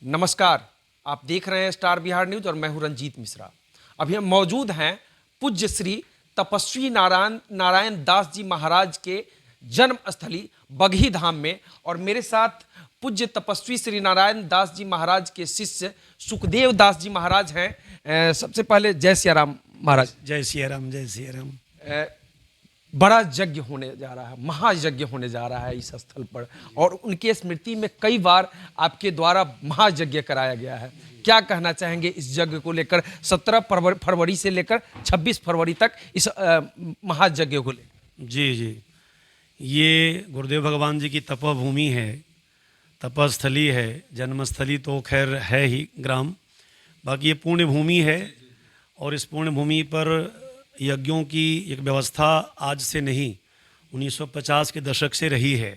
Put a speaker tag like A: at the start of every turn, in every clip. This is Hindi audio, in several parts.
A: नमस्कार। आप देख रहे हैं स्टार बिहार न्यूज और मैं हूं रंजीत मिश्रा। अभी हम मौजूद हैं पूज्य श्री तपस्वी नारायण नारायण दास जी महाराज के जन्म स्थली बगही धाम में और मेरे साथ पूज्य तपस्वी श्री नारायण दास जी महाराज के शिष्य सुखदेव दास जी महाराज हैं। सबसे पहले जय सिया राम महाराज।
B: जय सिया राम, जय सिया राम।
A: बड़ा यज्ञ होने जा रहा है, महायज्ञ होने जा रहा है इस स्थल पर और उनकी स्मृति में कई बार आपके द्वारा महायज्ञ कराया गया है। क्या कहना चाहेंगे इस यज्ञ को लेकर? 17 फरवरी से लेकर 26 फरवरी तक इस महायज्ञ को लेकर।
B: जी, ये गुरुदेव भगवान जी की तपोभूमि है, तपस्थली है। जन्मस्थली तो खैर है ही ग्राम, बाकी ये पुण्य भूमि है और इस पुण्य भूमि पर यज्ञों की एक व्यवस्था आज से नहीं 1950 के दशक से रही है।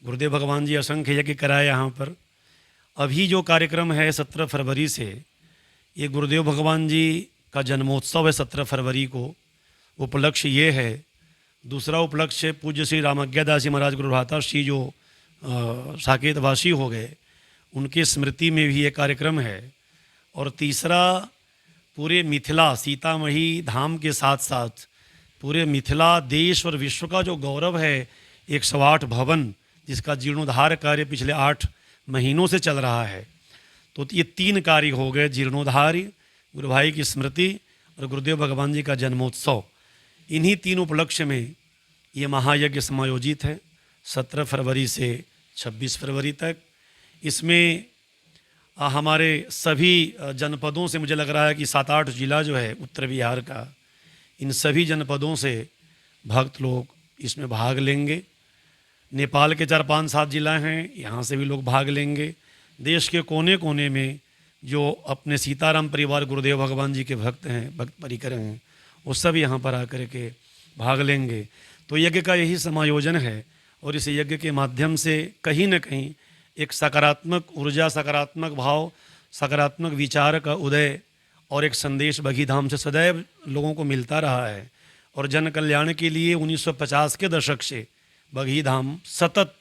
B: गुरुदेव भगवान जी असंख्य यज्ञ कराए यहाँ पर। अभी जो कार्यक्रम है 17 फरवरी से, ये गुरुदेव भगवान जी का जन्मोत्सव है 17 फरवरी को। उपलक्ष्य ये है। दूसरा उपलक्ष्य पूज्य श्री रामज्ञदास जी महाराज गुरु भ्राता श्री जो साकेतवासी हो गए, उनकी स्मृति में भी ये कार्यक्रम है। और तीसरा, पूरे मिथिला सीतामढ़ी धाम के साथ साथ पूरे मिथिला देश और विश्व का जो गौरव है 108 भवन, जिसका जीर्णोद्धार कार्य पिछले 8 महीनों से चल रहा है। तो ये 3 कार्य हो गए, जीर्णोद्धार, गुरु भाई की स्मृति और गुरुदेव भगवान जी का जन्मोत्सव। इन्हीं 3 उपलक्ष्य में ये महायज्ञ समायोजित है 17 फरवरी से 26 फरवरी तक। इसमें हमारे सभी जनपदों से मुझे लग रहा है कि 7-8 जिला जो है उत्तर बिहार का, इन सभी जनपदों से भक्त लोग इसमें भाग लेंगे। नेपाल के 4-5-7 जिला हैं, यहाँ से भी लोग भाग लेंगे। देश के कोने कोने में जो अपने सीताराम परिवार गुरुदेव भगवान जी के भक्त हैं, भक्त परिकर हैं, वो सब यहाँ पर आकर के भाग लेंगे। तो यज्ञ का यही समायोजन है और इस यज्ञ के माध्यम से कहीं न कहीं एक सकारात्मक ऊर्जा, सकारात्मक भाव, सकारात्मक विचार का उदय और एक संदेश बगही धाम से सदैव लोगों को मिलता रहा है। और जन कल्याण के लिए 1950 के दशक से बगही धाम सतत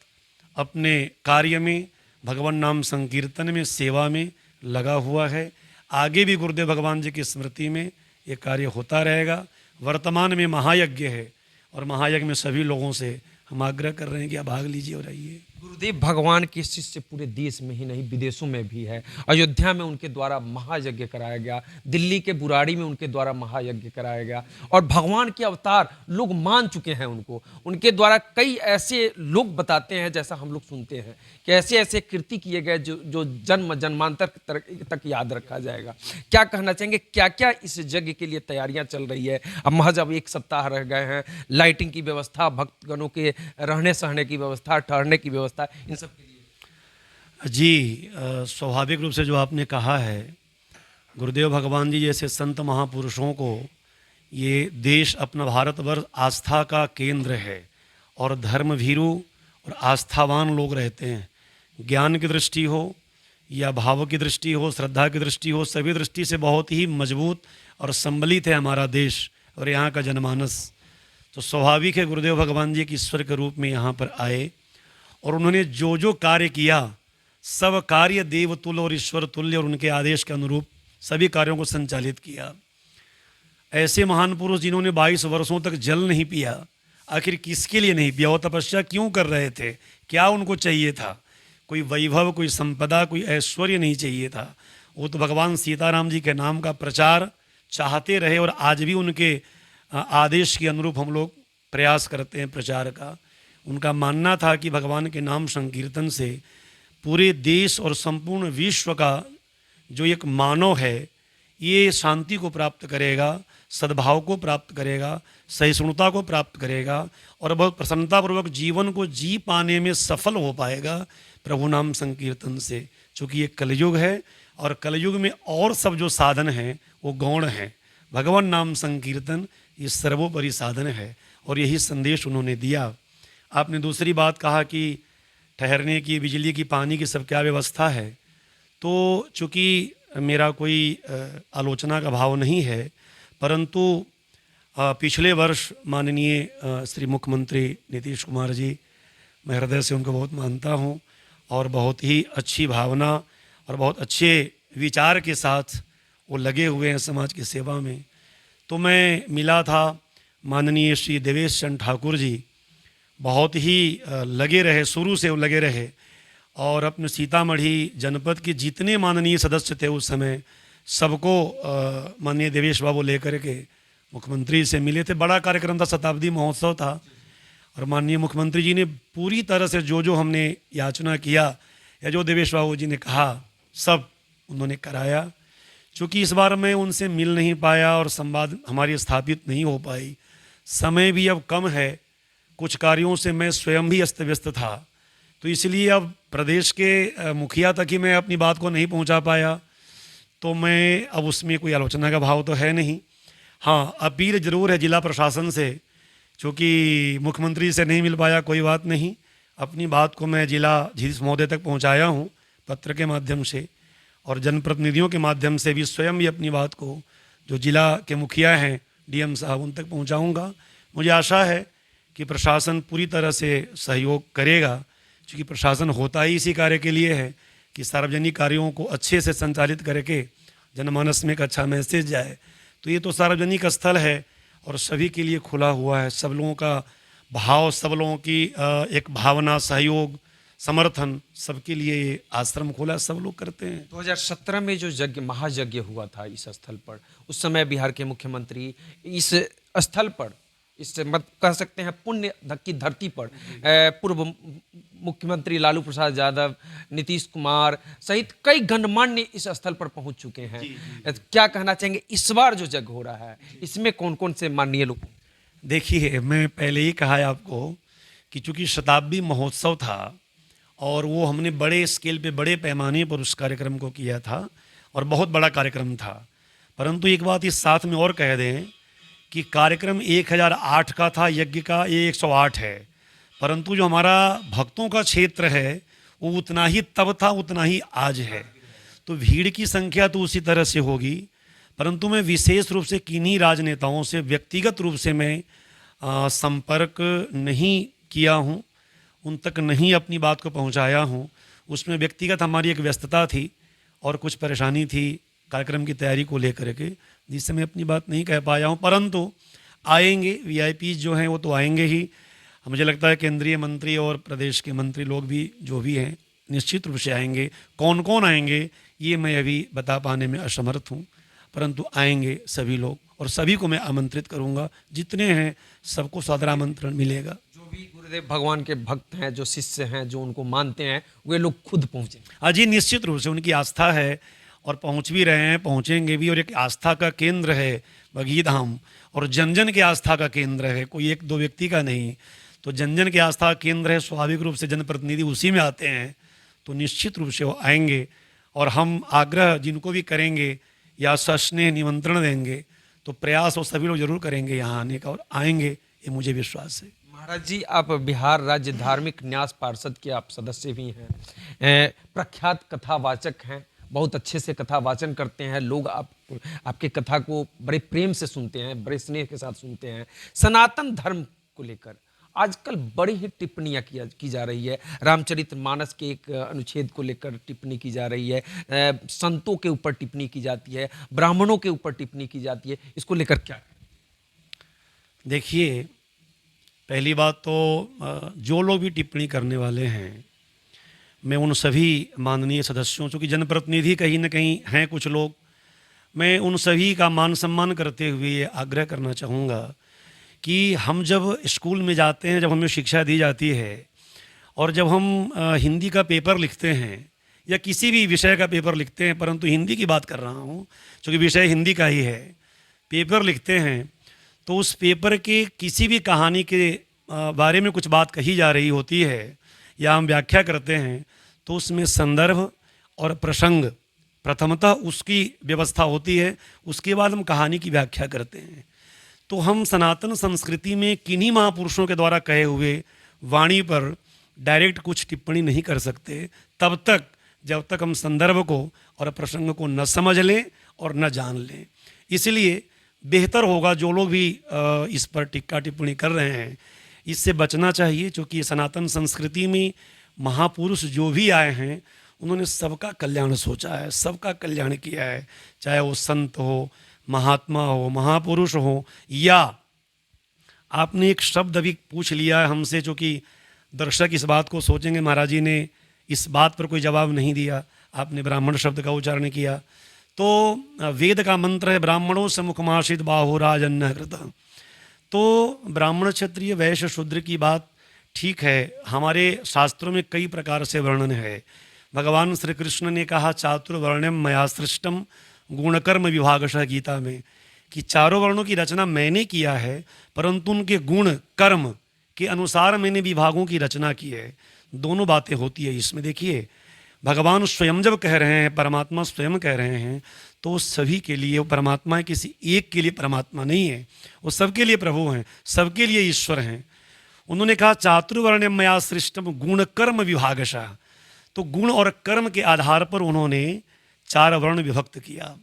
B: अपने कार्य में, भगवान नाम संकीर्तन में, सेवा में लगा हुआ है। आगे भी गुरुदेव भगवान जी की स्मृति में ये कार्य होता रहेगा। वर्तमान में महायज्ञ है और महायज्ञ में सभी लोगों से हम आग्रह कर रहे हैं कि आप भाग लीजिए और आइए।
A: गुरुदेव भगवान के शिष्य पूरे देश में ही नहीं, विदेशों में भी है। अयोध्या में उनके द्वारा महायज्ञ कराया गया, दिल्ली के बुराड़ी में उनके द्वारा महायज्ञ कराया गया और भगवान के अवतार लोग मान चुके हैं उनको। उनके द्वारा कई ऐसे लोग बताते हैं, जैसा हम लोग सुनते हैं कि ऐसे ऐसे कृति किए गए जो जन्म जन्मांतर तक याद रखा जाएगा। क्या कहना चाहेंगे, क्या क्या इस यज्ञ के लिए तैयारियां चल रही है? अब महज अब 1 सप्ताह रह गए हैं। लाइटिंग की व्यवस्था, भक्तगणों के रहने सहने की व्यवस्था, ठहरने की व्यवस्था, इन सब के लिए।
B: जी, स्वाभाविक रूप से जो आपने कहा है, गुरुदेव भगवान जी जैसे संत महापुरुषों को ये देश, अपना भारतवर्ष आस्था का केंद्र है और धर्मभीरू और आस्थावान लोग रहते हैं। ज्ञान की दृष्टि हो या भाव की दृष्टि हो, श्रद्धा की दृष्टि हो, सभी दृष्टि से बहुत ही मजबूत और सम्मिलित है हमारा देश और यहाँ का जनमानस। तो स्वाभाविक है गुरुदेव भगवान जी के ईश्वर के रूप में यहाँ पर आए और उन्होंने जो जो कार्य किया, सब कार्य देवतुल्य और ईश्वर तुल्य और उनके आदेश के अनुरूप सभी कार्यों को संचालित किया। ऐसे महान पुरुष जिन्होंने 22 वर्षों तक जल नहीं पिया, आखिर किसके लिए नहीं पिया? वो तपस्या क्यों कर रहे थे? क्या उनको चाहिए था? कोई वैभव, कोई संपदा, कोई ऐश्वर्य नहीं चाहिए था। वो तो भगवान सीताराम जी के नाम का प्रचार चाहते रहे और आज भी उनके आदेश के अनुरूप हम लोग प्रयास करते हैं प्रचार का। उनका मानना था कि भगवान के नाम संकीर्तन से पूरे देश और संपूर्ण विश्व का जो एक मानव है, ये शांति को प्राप्त करेगा, सद्भाव को प्राप्त करेगा, सहिष्णुता को प्राप्त करेगा और बहुत प्रसन्नतापूर्वक जीवन को जी पाने में सफल हो पाएगा प्रभु नाम संकीर्तन से। चूँकि ये कलयुग है और कलयुग में और सब जो साधन हैं वो गौण हैं, भगवान नाम संकीर्तन ये सर्वोपरि साधन है और यही संदेश उन्होंने दिया। आपने दूसरी बात कहा कि ठहरने की, बिजली की, पानी की सब क्या व्यवस्था है। तो चूँकि मेरा कोई आलोचना का भाव नहीं है, परंतु पिछले वर्ष माननीय श्री मुख्यमंत्री नीतीश कुमार जी, मैं हृदय से उनको बहुत मानता हूँ और बहुत ही अच्छी भावना और बहुत अच्छे विचार के साथ वो लगे हुए हैं समाज की सेवा में। तो मैं मिला था माननीय श्री देवेश चंद्र ठाकुर जी, बहुत ही लगे रहे, शुरू से वो लगे रहे, और अपने सीतामढ़ी जनपद के जितने माननीय सदस्य थे उस समय सबको माननीय देवेश बाबू लेकर के मुख्यमंत्री से मिले थे। बड़ा कार्यक्रम था, शताब्दी महोत्सव था, और माननीय मुख्यमंत्री जी ने पूरी तरह से जो जो हमने याचना किया या जो देवेश बाबू जी ने कहा सब उन्होंने कराया। चूँकि इस बार मैं उनसे मिल नहीं पाया और संवाद हमारी स्थापित नहीं हो पाई, समय भी अब कम है, कुछ कार्यों से मैं स्वयं भी अस्त व्यस्त था, तो इसलिए अब प्रदेश के मुखिया तक ही मैं अपनी बात को नहीं पहुंचा पाया। तो मैं अब उसमें कोई आलोचना का भाव तो है नहीं। हाँ, अपील ज़रूर है जिला प्रशासन से, चूँकि मुख्यमंत्री से नहीं मिल पाया, कोई बात नहीं, अपनी बात को मैं जिलाधीश महोदय तक पहुंचाया हूं पत्र के माध्यम से, और जनप्रतिनिधियों के माध्यम से भी स्वयं भी अपनी बात को जो जिला के मुखिया हैं डीएम साहब उन तक पहुंचाऊंगा। मुझे आशा है कि प्रशासन पूरी तरह से सहयोग करेगा, क्योंकि प्रशासन होता ही इसी कार्य के लिए है कि सार्वजनिक कार्यों को अच्छे से संचालित करके जनमानस में एक अच्छा मैसेज जाए। तो ये तो सार्वजनिक स्थल है और सभी के लिए खुला हुआ है, सब लोगों का भाव, सब लोगों की एक भावना, सहयोग, समर्थन, सबके लिए ये आश्रम खोला, सब लोग करते हैं।
A: 2017 में जो यज्ञ महायज्ञ हुआ था इस स्थल पर, उस समय बिहार के मुख्यमंत्री इस स्थल पर, इस मत कह सकते हैं पुण्य की धरती पर, पूर्व मुख्यमंत्री लालू प्रसाद यादव, नीतीश कुमार सहित कई गणमान्य इस स्थल पर पहुंच चुके हैं। क्या कहना चाहेंगे इस बार जो यज्ञ हो रहा है, इसमें कौन कौन से माननीय लोग?
B: देखिए, मैं पहले ही कहा है आपको कि चूँकि शताब्दी महोत्सव था और वो हमने बड़े स्केल पे, बड़े पैमाने पर उस कार्यक्रम को किया था और बहुत बड़ा कार्यक्रम था। परंतु एक बात इस साथ में और कह दें कि कार्यक्रम 1008 का था, यज्ञ का ये 108 है, परंतु जो हमारा भक्तों का क्षेत्र है वो उतना ही तब था, उतना ही आज है। तो भीड़ की संख्या तो उसी तरह से होगी, परंतु मैं विशेष रूप से किन्हीं राजनेताओं से व्यक्तिगत रूप से मैं संपर्क नहीं किया हूँ, उन तक नहीं अपनी बात को पहुँचाया हूँ। उसमें व्यक्तिगत हमारी एक व्यस्तता थी और कुछ परेशानी थी कार्यक्रम की तैयारी को लेकर के, जिससे मैं अपनी बात नहीं कह पाया हूँ। परंतु आएंगे, वीआईपी जो हैं वो तो आएंगे ही। मुझे लगता है केंद्रीय मंत्री और प्रदेश के मंत्री लोग भी जो भी हैं निश्चित रूप से आएंगे। कौन कौन आएंगे ये मैं अभी बता पाने में असमर्थ हूँ, परंतु आएंगे सभी लोग और सभी को मैं आमंत्रित करूँगा। जितने हैं सबको सादर आमंत्रण मिलेगा।
A: जो भी गुरुदेव भगवान के भक्त हैं, जो शिष्य हैं, जो उनको मानते हैं, वे लोग खुद पहुँचे।
B: हाँ जी, निश्चित रूप से उनकी आस्था है और पहुँच भी रहे हैं, पहुँचेंगे भी। और एक आस्था का केंद्र है बगही धाम और जन जन के आस्था का केंद्र है, कोई एक दो व्यक्ति का नहीं। तो जन जन के आस्था केंद्र है, स्वाभाविक रूप से जनप्रतिनिधि उसी में आते हैं, तो निश्चित रूप से वो आएंगे। और हम आग्रह जिनको भी करेंगे या सस्नेह निमंत्रण देंगे तो प्रयास वो सभी लोग जरूर करेंगे यहाँ आने का और आएंगे, ये मुझे विश्वास है।
A: महाराज जी, आप बिहार राज्य धार्मिक न्यास पार्षद के आप सदस्य भी हैं, प्रख्यात कथावाचक हैं, बहुत अच्छे से कथा वाचन करते हैं। लोग आपके कथा को बड़े प्रेम से सुनते हैं, बड़े स्नेह के साथ सुनते हैं। सनातन धर्म को लेकर आजकल बड़ी ही टिप्पणियां की जा रही है। रामचरितमानस के एक अनुच्छेद को लेकर टिप्पणी की जा रही है, संतों के ऊपर टिप्पणी की जाती है, ब्राह्मणों के ऊपर टिप्पणी की जाती है। इसको लेकर क्या?
B: देखिए, पहली बात तो जो लोग भी टिप्पणी करने वाले हैं, मैं उन सभी माननीय सदस्यों, चूँकि जनप्रतिनिधि कहीं ना कहीं हैं कुछ लोग, मैं उन सभी का मान सम्मान करते हुए ये आग्रह करना चाहूँगा कि हम जब स्कूल में जाते हैं, जब हमें शिक्षा दी जाती है और जब हम हिंदी का पेपर लिखते हैं या किसी भी विषय का पेपर लिखते हैं, परंतु हिंदी की बात कर रहा हूँ क्योंकि विषय हिंदी का ही है, पेपर लिखते हैं तो उस पेपर के किसी भी कहानी के बारे में कुछ बात कही जा रही होती है या हम व्याख्या करते हैं तो उसमें संदर्भ और प्रसंग प्रथमतः उसकी व्यवस्था होती है, उसके बाद हम कहानी की व्याख्या करते हैं। तो हम सनातन संस्कृति में किन्हीं महापुरुषों के द्वारा कहे हुए वाणी पर डायरेक्ट कुछ टिप्पणी नहीं कर सकते तब तक जब तक हम संदर्भ को और प्रसंग को न समझ लें और न जान लें। इसलिए बेहतर होगा जो लोग भी इस पर टिक्का टिप्पणी कर रहे हैं इससे बचना चाहिए, क्योंकि सनातन संस्कृति में महापुरुष जो भी आए हैं उन्होंने सबका कल्याण सोचा है, सबका कल्याण किया है, चाहे वो संत हो, महात्मा हो, महापुरुष हो, या आपने एक शब्द अभी पूछ लिया है हमसे, जो कि दर्शक इस बात को सोचेंगे महाराज जी ने इस बात पर कोई जवाब नहीं दिया, आपने ब्राह्मण शब्द का उच्चारण किया। तो वेद का मंत्र है ब्राह्मणों से मुखमाशित बाहुराज अन्न कृत। तो ब्राह्मण क्षत्रिय वैश्य शूद्र की बात ठीक है, हमारे शास्त्रों में कई प्रकार से वर्णन है। भगवान श्री कृष्ण ने कहा चातुर्वर्ण्यम मया सृष्टम गुणकर्म विभागशः गीता में, कि चारों वर्णों की रचना मैंने किया है, परंतु उनके गुण कर्म के अनुसार मैंने विभागों की रचना की है। दोनों बातें होती है इसमें। देखिए भगवान स्वयं जब कह रहे हैं, परमात्मा स्वयं कह रहे हैं, तो सभी के लिए वो परमात्मा है, किसी एक के लिए परमात्मा नहीं है, वो सबके लिए प्रभु हैं, सबके लिए ईश्वर हैं। उन्होंने कहा चातुर्वर्ण्यम मया सृष्टम गुण कर्म विभागशः। तो गुण और कर्म के आधार पर उन्होंने 4 वर्ण विभक्त किया।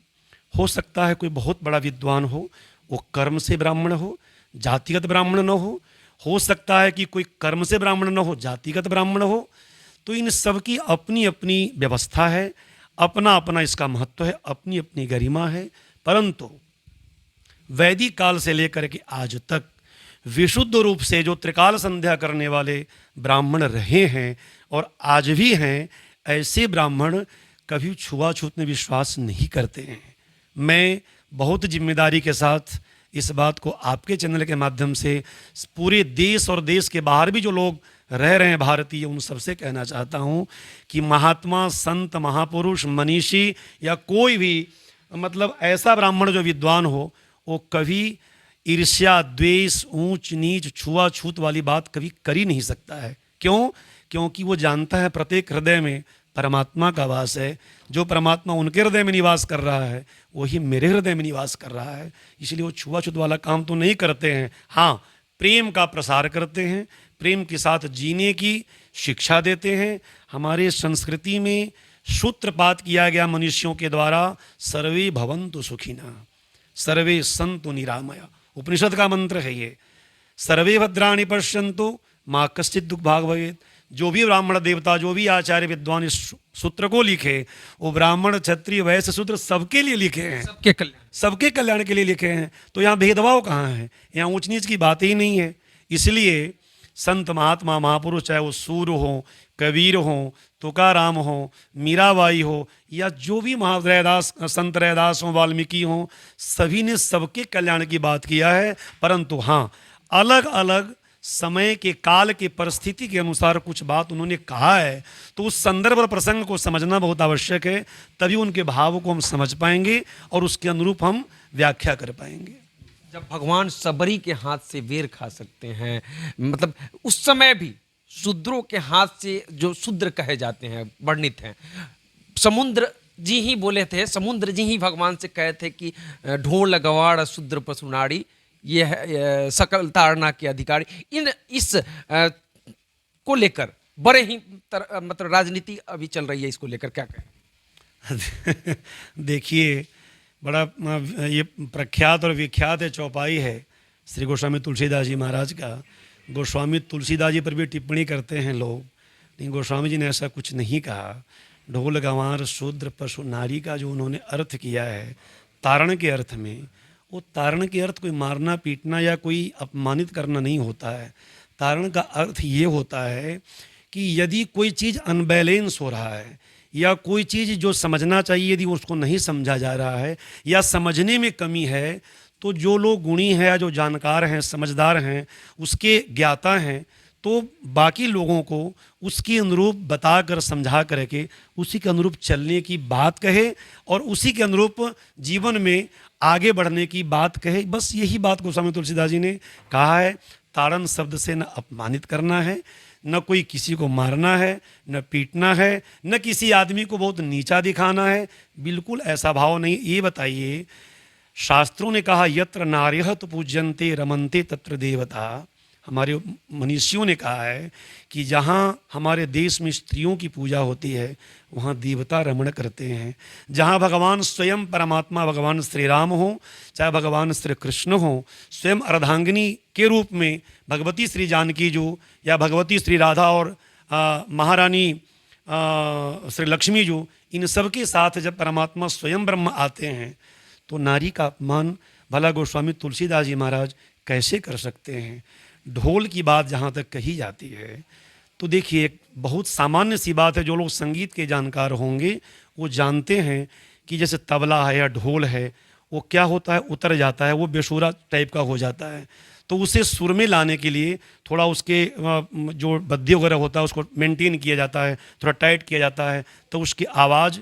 B: हो सकता है कोई बहुत बड़ा विद्वान हो, वो कर्म से ब्राह्मण हो, जातिगत ब्राह्मण न हो सकता है कि कोई कर्म से ब्राह्मण न हो, जातिगत ब्राह्मण हो। तो इन सब की अपनी अपनी व्यवस्था है, अपना अपना इसका महत्व है, अपनी अपनी गरिमा है। परंतु वैदिक काल से लेकर के आज तक विशुद्ध रूप से जो त्रिकाल संध्या करने वाले ब्राह्मण रहे हैं और आज भी हैं, ऐसे ब्राह्मण कभी छुआछूत में विश्वास नहीं करते हैं। मैं बहुत जिम्मेदारी के साथ इस बात को आपके चैनल के माध्यम से पूरे देश और देश के बाहर भी जो लोग रह रहे हैं भारतीय, उन सबसे कहना चाहता हूँ कि महात्मा, संत, महापुरुष, मनीषी या कोई भी मतलब ऐसा ब्राह्मण जो विद्वान हो, वो कभी ईर्ष्या, द्वेष, ऊंच नीच, छुआछूत वाली बात कभी कर ही नहीं सकता है। क्यों? क्योंकि वो जानता है प्रत्येक हृदय में परमात्मा का वास है। जो परमात्मा उनके हृदय में निवास कर रहा है वही मेरे हृदय में निवास कर रहा है। इसलिए वो छुआछूत वाला काम तो नहीं करते हैं। हाँ, प्रेम का प्रसार करते हैं, प्रेम के साथ जीने की शिक्षा देते हैं। हमारे संस्कृति में सूत्रपात किया गया मनुष्यों के द्वारा, सर्वे भवन्तु सुखिनः सर्वे सन्तु निरामया। उपनिषद का मंत्र है ये, सर्वे भद्राणि पश्यन्तु मा कश्चित् दुःख भाग् भवेत्। जो भी ब्राह्मण देवता, जो भी आचार्य विद्वान इस सूत्र को लिखे, वो ब्राह्मण, क्षत्रिय, वैश्य, शूद्र सबके लिए लिखे हैं, सबके कल्याण के लिए लिखे हैं। तो यहाँ भेदभाव कहाँ है? यहाँ ऊंच नीच की बात ही नहीं है। इसलिए संत, महात्मा, महापुरुष, चाहे वो सूर्य हो, कबीर हो, तुकाराम हो, मीराबाई हो, या जो भी महारैदास, संत रैदास हो, वाल्मीकि हो, सभी ने सबके कल्याण की बात किया है। परंतु हाँ, अलग अलग समय के, काल के, परिस्थिति के अनुसार कुछ बात उन्होंने कहा है, तो उस संदर्भ और प्रसंग को समझना बहुत आवश्यक है। तभी उनके भाव को हम समझ पाएंगे और उसके अनुरूप हम व्याख्या कर पाएंगे।
A: जब भगवान सबरी के हाथ से वेर खा सकते हैं, मतलब उस समय भी शूद्रों के हाथ से, जो शूद्र कहे जाते हैं, वर्णित हैं, समुद्र जी ही बोले थे, समुद्र जी ही भगवान से कहे थे कि ढोल गवाड़ शूद्र पशुनाड़ी, ये है सकल ताड़ना के अधिकारी। इस को लेकर बड़े ही मतलब राजनीति अभी चल रही है, इसको लेकर क्या कहें?
B: देखिए, बड़ा ये प्रख्यात और विख्यात है, चौपाई है श्री गोस्वामी तुलसीदास जी महाराज का। गोस्वामी तुलसीदास जी पर भी टिप्पणी करते हैं लोग, लेकिन गोस्वामी जी ने ऐसा कुछ नहीं कहा। ढोल गंवार शूद्र पशु नारी का जो उन्होंने अर्थ किया है तारण के अर्थ में, वो तारण के अर्थ कोई मारना पीटना या कोई अपमानित करना नहीं होता है। तारण का अर्थ ये होता है कि यदि कोई चीज़ अनबैलेंस हो रहा है या कोई चीज़ जो समझना चाहिए यदि उसको नहीं समझा जा रहा है या समझने में कमी है, तो जो लोग गुणी हैं या जो जानकार हैं, समझदार हैं, उसके ज्ञाता हैं, तो बाकी लोगों को उसके अनुरूप बता कर, समझा करके उसी के अनुरूप चलने की बात कहे और उसी के अनुरूप जीवन में आगे बढ़ने की बात कहे। बस यही बात गोस्वामी तुलसीदास जी ने कहा है। ताड़न शब्द से न अपमानित करना है, न कोई किसी को मारना है, न पीटना है, न किसी आदमी को बहुत नीचा दिखाना है। बिल्कुल ऐसा भाव नहीं। ये बताइए, शास्त्रों ने कहा यत्र नार्यः तो पूज्यन्ते रमन्ते तत्र देवता। हमारे मनीषियों ने कहा है कि जहाँ हमारे देश में स्त्रियों की पूजा होती है वहाँ देवता रमण करते हैं। जहाँ भगवान स्वयं परमात्मा भगवान श्री राम हो, चाहे भगवान श्री कृष्ण हो, स्वयं अर्धांगिनी के रूप में भगवती श्री जानकी जो, या भगवती श्री राधा और महारानी श्री लक्ष्मी जी, इन सब के साथ जब परमात्मा स्वयं ब्रह्म आते हैं तो नारी का अपमान भला गोस्वामी तुलसीदास जी महाराज कैसे कर सकते हैं। ढोल की बात जहाँ तक कही जाती है तो देखिए एक बहुत सामान्य सी बात है, जो लोग संगीत के जानकार होंगे वो जानते हैं कि जैसे तबला है या ढोल है वो क्या होता है, उतर जाता है, वो बेसुरा टाइप का हो जाता है। तो उसे सुर में लाने के लिए थोड़ा उसके जो बद्दी वगैरह होता है उसको मेंटेन किया जाता है, थोड़ा टाइट किया जाता है, तो उसकी आवाज़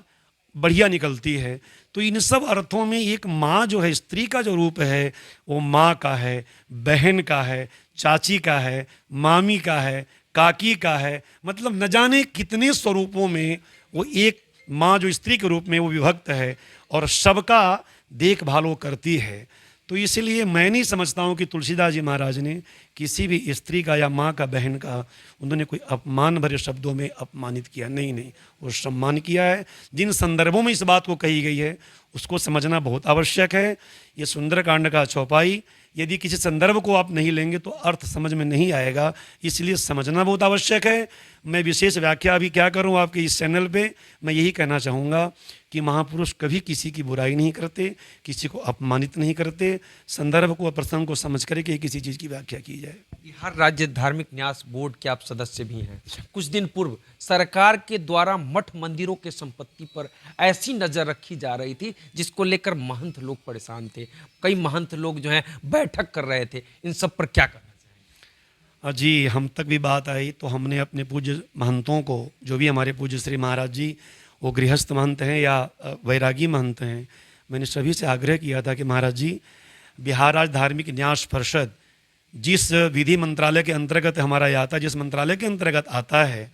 B: बढ़िया निकलती है। तो इन सब अर्थों में एक माँ जो है, स्त्री का जो रूप है वो माँ का है, बहन का है, चाची का है, मामी का है, काकी का है, मतलब न जाने कितने स्वरूपों में वो एक माँ जो स्त्री के रूप में वो विभक्त है और सबका देखभाल वो करती है। तो इसलिए मैं नहीं समझता हूँ कि तुलसीदास जी महाराज ने किसी भी स्त्री का या माँ का, बहन का, उन्होंने कोई अपमान भरे शब्दों में अपमानित किया, नहीं नहीं, वो सम्मान किया है। जिन संदर्भों में इस बात को कही गई है उसको समझना बहुत आवश्यक है। ये सुंदरकांड का चौपाई यदि किसी संदर्भ को आप नहीं लेंगे तो अर्थ समझ में नहीं आएगा, इसलिए समझना बहुत आवश्यक है। मैं विशेष व्याख्या अभी क्या करूं आपके इस चैनल पे, मैं यही कहना चाहूँगा कि महापुरुष कभी किसी की बुराई नहीं करते, किसी को अपमानित नहीं करते। संदर्भ को, प्रसंग को समझ करके किसी चीज़ की व्याख्या की जाए।
A: बिहार राज्य धार्मिक न्यास बोर्ड के आप सदस्य भी हैं। कुछ दिन पूर्व सरकार के द्वारा मठ मंदिरों के संपत्ति पर ऐसी नजर रखी जा रही थी जिसको लेकर महंत लोग परेशान थे। कई महंत लोग जो हैं बैठक कर रहे थे। इन सब पर क्या करना चाहिए?
B: जी, हम तक भी बात आई तो हमने अपने पूज्य महंतों को, जो भी हमारे पूज्य श्री महाराज जी वो गृहस्थ महंत हैं या वैरागी महंत हैं, मैंने सभी से आग्रह किया था कि महाराज जी, बिहार राज्य धार्मिक न्यास परिषद जिस विधि मंत्रालय के अंतर्गत हमारा ये आता है, जिस मंत्रालय के अंतर्गत आता है,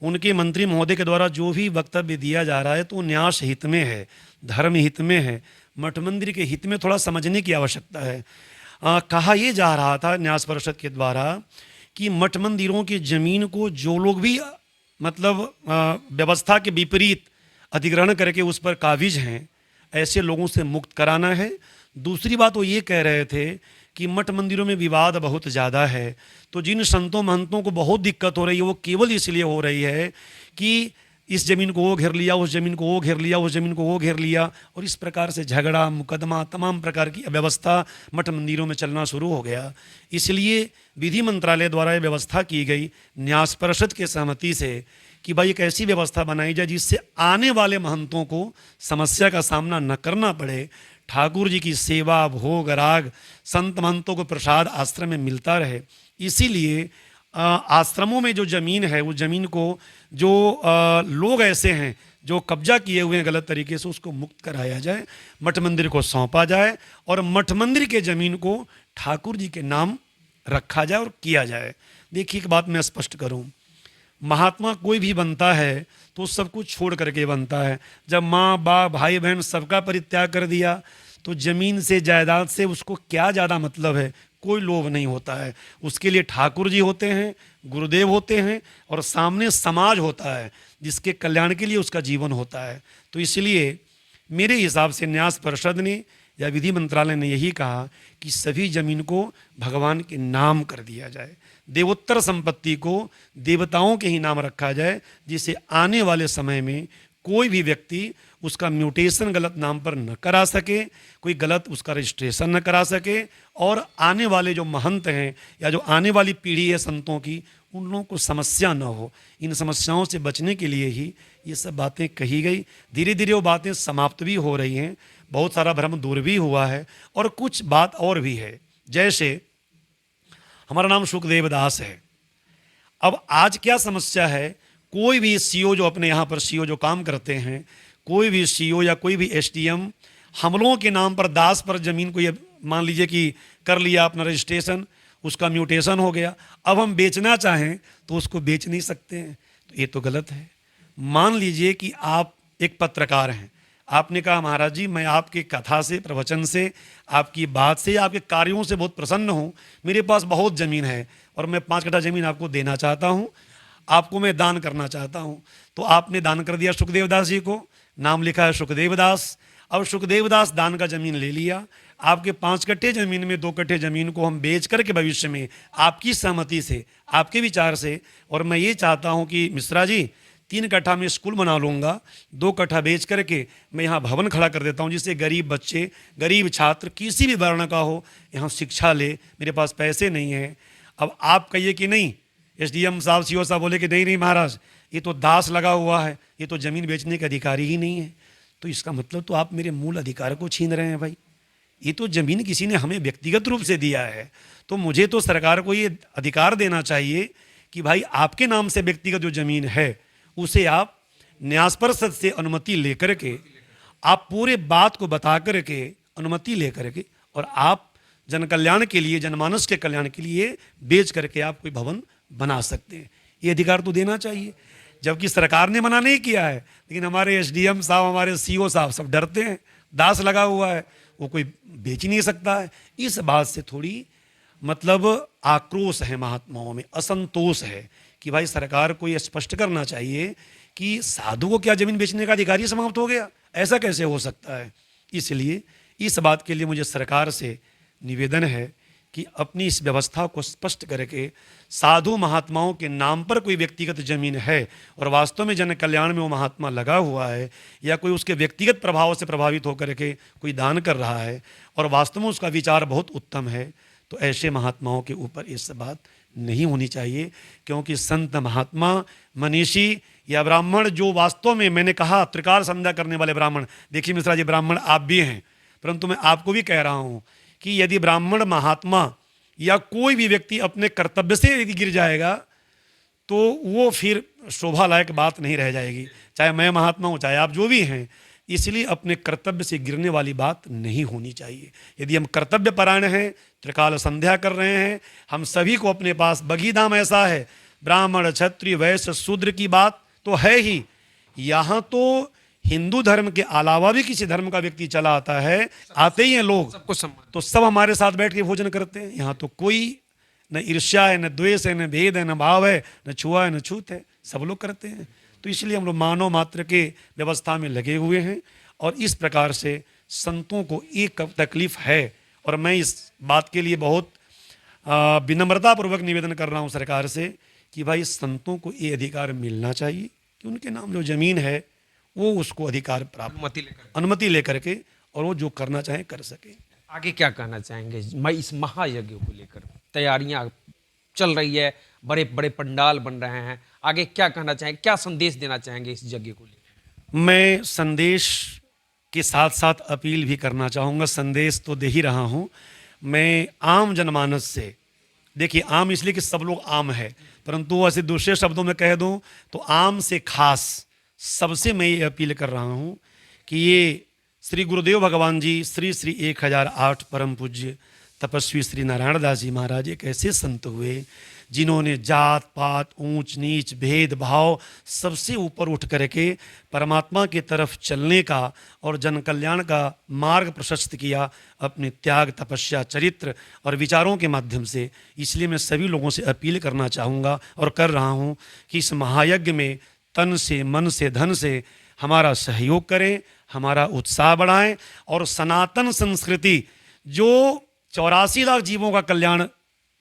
B: उनके मंत्री महोदय के द्वारा जो भी वक्तव्य दिया जा रहा है तो न्यास हित में है, धर्म हित में है, मठ मंदिर के हित में थोड़ा समझने की आवश्यकता है। कहा यह जा रहा था न्यास परिषद के द्वारा कि मठ मंदिरों की ज़मीन को जो लोग भी मतलब व्यवस्था के विपरीत अधिग्रहण करके उस पर काबिज हैं, ऐसे लोगों से मुक्त कराना है। दूसरी बात वो ये कह रहे थे कि मठ मंदिरों में विवाद बहुत ज़्यादा है, तो जिन संतों महंतों को बहुत दिक्कत हो रही है वो केवल इसलिए हो रही है कि इस ज़मीन को वो घेर लिया, उस ज़मीन को वो घेर लिया, उस ज़मीन को वो घेर लिया, और इस प्रकार से झगड़ा, मुकदमा, तमाम प्रकार की व्यवस्था मठ मंदिरों में चलना शुरू हो गया। इसलिए विधि मंत्रालय द्वारा ये व्यवस्था की गई न्यास परिषद के सहमति से कि भाई एक ऐसी व्यवस्था बनाई जाए जिससे आने वाले महंतों को समस्या का सामना न करना पड़े। ठाकुर जी की सेवा, भोग, राग, संत महंतों को प्रसाद आश्रम में मिलता रहे। इसीलिए आश्रमों में जो ज़मीन है, उस ज़मीन को जो लोग ऐसे हैं जो कब्जा किए हुए हैं गलत तरीके से, उसको मुक्त कराया जाए, मठ मंदिर को सौंपा जाए और मठ मंदिर के ज़मीन को ठाकुर जी के नाम रखा जाए और किया जाए। देखिए एक बात मैं स्पष्ट करूं, महात्मा कोई भी बनता है तो सब कुछ छोड़ करके बनता है। जब माँ बाप भाई बहन सबका परित्याग कर दिया तो ज़मीन से, जायदाद से उसको क्या ज़्यादा मतलब है? कोई लोभ नहीं होता है। उसके लिए ठाकुर जी होते हैं, गुरुदेव होते हैं और सामने समाज होता है जिसके कल्याण के लिए उसका जीवन होता है। तो इसलिए मेरे हिसाब से न्यास परिषद ने या विधि मंत्रालय ने यही कहा कि सभी जमीन को भगवान के नाम कर दिया जाए, देवोत्तर संपत्ति को देवताओं के ही नाम रखा जाए, जिससे आने वाले समय में कोई भी व्यक्ति उसका म्यूटेशन गलत नाम पर न करा सके, कोई गलत उसका रजिस्ट्रेशन न करा सके, और आने वाले जो महंत हैं या जो आने वाली पीढ़ी है संतों की, उन लोगों को समस्या न हो। इन समस्याओं से बचने के लिए ही ये सब बातें कही गई। धीरे धीरे वो बातें समाप्त भी हो रही हैं, बहुत सारा भ्रम दूर भी हुआ है, और कुछ बात और भी है। जैसे हमारा नाम सुखदेव दास है। अब आज क्या समस्या है, कोई भी सीओ जो अपने यहाँ पर सीओ जो काम करते हैं, कोई भी सीओ या कोई भी एसडीएम हम लोगों के नाम पर दास पर ज़मीन को ये मान लीजिए कि कर लिया अपना रजिस्ट्रेशन, उसका म्यूटेशन हो गया, अब हम बेचना चाहें तो उसको बेच नहीं सकते हैं, तो ये तो गलत है। मान लीजिए कि आप एक पत्रकार हैं, आपने कहा महाराज जी मैं आपकी कथा से, प्रवचन से, आपकी बात से, आपके कार्यों से बहुत प्रसन्न हूँ, मेरे पास बहुत ज़मीन है और मैं 5 कट्ठा ज़मीन आपको देना चाहता हूँ, आपको मैं दान करना चाहता हूँ। तो आपने दान कर दिया सुखदेव दास जी को, नाम लिखा है सुखदेव दास। अब सुखदेव दास दान का ज़मीन ले लिया, आपके 5 कट्ठे ज़मीन में 2 कट्ठे ज़मीन को हम बेच करके भविष्य में आपकी सहमति से, आपके विचार से, और मैं ये चाहता हूँ कि मिश्रा जी 3 कट्ठा में स्कूल बना लूँगा, 2 कट्ठा बेच करके मैं यहाँ भवन खड़ा कर देता हूँ, जिससे गरीब बच्चे, गरीब छात्र किसी भी वर्ण का हो यहाँ शिक्षा ले। मेरे पास पैसे नहीं हैं। अब आप कहिए कि नहीं, एसडीएम साहब, सीओ साहब बोले कि नहीं नहीं महाराज, ये तो दास लगा हुआ है, ये तो ज़मीन बेचने के अधिकारी ही नहीं है। तो इसका मतलब तो आप मेरे मूल अधिकार को छीन रहे हैं भाई। ये तो ज़मीन किसी ने हमें व्यक्तिगत रूप से दिया है, तो मुझे तो सरकार को ये अधिकार देना चाहिए कि भाई आपके नाम से व्यक्तिगत जो ज़मीन है उसे आप न्यास परिषद से अनुमति लेकर के, आप पूरे बात को बता कर के, अनुमति लेकर के, और आप जन कल्याण के लिए, जनमानस के कल्याण के लिए बेच करके आप कोई भवन बना सकते हैं। ये अधिकार तो देना चाहिए, जबकि सरकार ने मना नहीं किया है। लेकिन हमारे एसडीएम साहब, हमारे सीओ साहब सब डरते हैं, दास लगा हुआ है, वो कोई बेच ही नहीं सकता है। इस बात से थोड़ी मतलब आक्रोश है महात्माओं में, असंतोष है कि भाई सरकार को ये स्पष्ट करना चाहिए कि साधु को क्या ज़मीन बेचने का अधिकार ही समाप्त हो गया, ऐसा कैसे हो सकता है। इसलिए इस बात के लिए मुझे सरकार से निवेदन है कि अपनी इस व्यवस्था को स्पष्ट करके साधु महात्माओं के नाम पर कोई व्यक्तिगत जमीन है और वास्तव में जन कल्याण में वो महात्मा लगा हुआ है, या कोई उसके व्यक्तिगत प्रभाव से प्रभावित होकर के कोई दान कर रहा है और वास्तव में उसका विचार बहुत उत्तम है, तो ऐसे महात्माओं के ऊपर इस बात नहीं होनी चाहिए। क्योंकि संत महात्मा मनीषी या ब्राह्मण जो वास्तव में, मैंने कहा त्रिकाल संध्या करने वाले ब्राह्मण, देखिए मिश्रा जी ब्राह्मण आप भी हैं, परंतु मैं आपको भी कह रहा हूँ कि यदि ब्राह्मण महात्मा या कोई भी व्यक्ति अपने कर्तव्य से यदि गिर जाएगा तो वो फिर शोभा लायक बात नहीं रह जाएगी, चाहे मैं महात्मा हूँ, चाहे आप जो भी हैं। इसलिए अपने कर्तव्य से गिरने वाली बात नहीं होनी चाहिए। यदि हम कर्तव्य परायण हैं, त्रिकाल संध्या कर रहे हैं, हम सभी को अपने पास बगीधाम ऐसा है, ब्राह्मण क्षत्रिय वैश्य शूद्र की बात तो है ही, यहाँ तो हिंदू धर्म के अलावा भी किसी धर्म का व्यक्ति चला आता है, आते ही हैं लोग,
A: सबको सम्मान।
B: तो सब हमारे साथ बैठ के भोजन करते हैं। यहाँ तो कोई न ईर्ष्या है, न द्वेष है, न भेद है, न भाव है, न छुआ है, न छूत है, सब लोग करते हैं। तो इसलिए हम लोग मानव मात्र के व्यवस्था में लगे हुए हैं और इस प्रकार से संतों को एक तकलीफ है और मैं इस बात के लिए बहुत विनम्रतापूर्वक निवेदन कर रहा हूँ सरकार से कि भाई संतों को ये अधिकार मिलना चाहिए कि उनके नाम जो ज़मीन है वो उसको अधिकार प्राप्त, अनुमति लेकर के, और वो जो करना चाहे कर सके।
A: आगे क्या कहना चाहेंगे? मैं इस महायज्ञ को लेकर तैयारियां चल रही है, बड़े बड़े पंडाल बन रहे हैं, आगे क्या कहना चाहेंगे, क्या संदेश देना चाहेंगे इस यज्ञ को लेकर?
B: मैं संदेश के साथ साथ अपील भी करना चाहूँगा। संदेश तो दे ही रहा हूँ। मैं आम जनमानस से, देखिए आम इसलिए कि सब लोग आम है, परंतु ऐसे दूसरे शब्दों में कह दूँ तो आम से खास सबसे मैं ये अपील कर रहा हूँ कि ये श्री गुरुदेव भगवान जी श्री श्री 1008 परम पूज्य तपस्वी श्री नारायण दास जी महाराज एक ऐसे संत हुए जिन्होंने जात पात ऊंच नीच भेदभाव सबसे ऊपर उठ करके परमात्मा की तरफ चलने का और जन कल्याण का मार्ग प्रशस्त किया अपने त्याग, तपस्या, चरित्र और विचारों के माध्यम से। इसलिए मैं सभी लोगों से अपील करना चाहूँगा और कर रहा हूँ कि इस महायज्ञ में तन से, मन से, धन से हमारा सहयोग करें, हमारा उत्साह बढ़ाएं और सनातन संस्कृति जो 84 लाख जीवों का कल्याण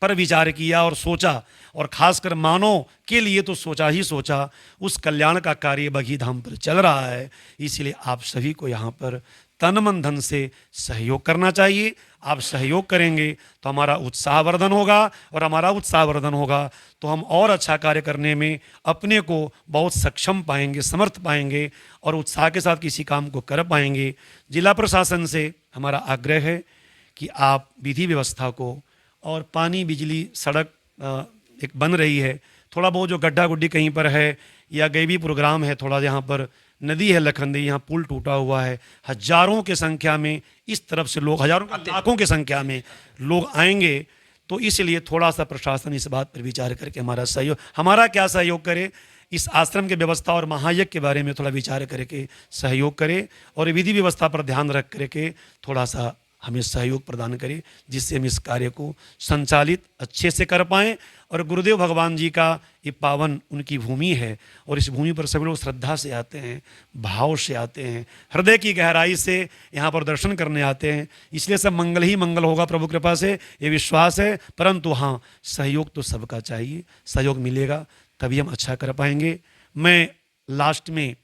B: पर विचार किया और सोचा, और खासकर मानव के लिए तो सोचा ही सोचा, उस कल्याण का कार्य बगीधाम पर चल रहा है। इसलिए आप सभी को यहाँ पर तन मन धन से सहयोग करना चाहिए। आप सहयोग करेंगे तो हमारा उत्साहवर्धन होगा, और हमारा उत्साहवर्धन होगा तो हम और अच्छा कार्य करने में अपने को बहुत सक्षम पाएंगे, समर्थ पाएंगे और उत्साह के साथ किसी काम को कर पाएंगे। जिला प्रशासन से हमारा आग्रह है कि आप विधि व्यवस्था को, और पानी, बिजली, सड़क एक बन रही है, थोड़ा बहुत जो गड्ढा गुड्डी कहीं पर है या गैबी प्रोग्राम है, थोड़ा यहाँ पर नदी है लखनदेई, यहाँ पुल टूटा हुआ है, हजारों के संख्या में इस तरफ से लोग, हजारों लाखों की संख्या में लोग आएंगे, तो इसलिए थोड़ा सा प्रशासन इस बात पर विचार करके हमारा सहयोग, हमारा क्या सहयोग करे, इस आश्रम की व्यवस्था और महायज्ञ के बारे में थोड़ा विचार करके सहयोग करे और विधि व्यवस्था पर ध्यान रख करके थोड़ा सा हमें सहयोग प्रदान करें, जिससे हम इस कार्य को संचालित अच्छे से कर पाएँ। और गुरुदेव भगवान जी का ये पावन उनकी भूमि है और इस भूमि पर सभी लोग श्रद्धा से आते हैं, भाव से आते हैं, हृदय की गहराई से यहाँ पर दर्शन करने आते हैं। इसलिए सब मंगल ही मंगल होगा प्रभु कृपा से, ये विश्वास है। परंतु हाँ, सहयोग तो सबका चाहिए, सहयोग मिलेगा तभी हम अच्छा कर पाएंगे। मैं लास्ट में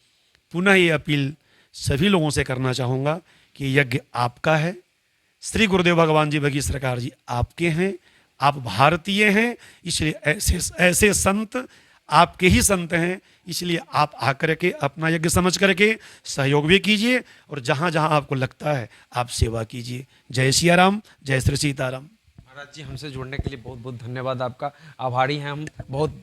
B: पुनः ये अपील सभी लोगों से करना चाहूँगा कि यज्ञ आपका है, श्री गुरुदेव भगवान जी भगी सरकार जी आपके हैं, आप भारतीय हैं, इसलिए ऐसे ऐसे संत आपके ही संत हैं, इसलिए आप आकर के अपना यज्ञ समझ करके सहयोग भी कीजिए और जहाँ जहाँ आपको लगता है आप सेवा कीजिए। जय सिया राम, जय श्री सीताराम।
A: महाराज जी, हमसे जुड़ने के लिए बहुत बहुत धन्यवाद आपका, आभारी हैं हम। बहुत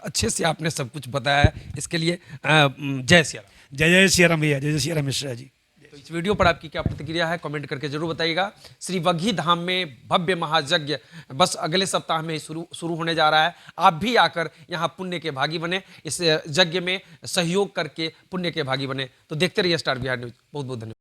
A: अच्छे से आपने सब कुछ बताया है, इसके लिए जय सिया राम।
B: जय जय सिया राम भैया, जय जय सिया राम मिश्रा जी।
A: तो इस वीडियो पर आपकी क्या प्रतिक्रिया है, कमेंट करके जरूर बताइएगा। श्री वघी धाम में भव्य महायज्ञ बस अगले सप्ताह में ही शुरू होने जा रहा है। आप भी आकर यहाँ पुण्य के भागी बने, इस यज्ञ में सहयोग करके पुण्य के भागी बने। तो देखते रहिए स्टार बिहार न्यूज। बहुत बहुत धन्यवाद।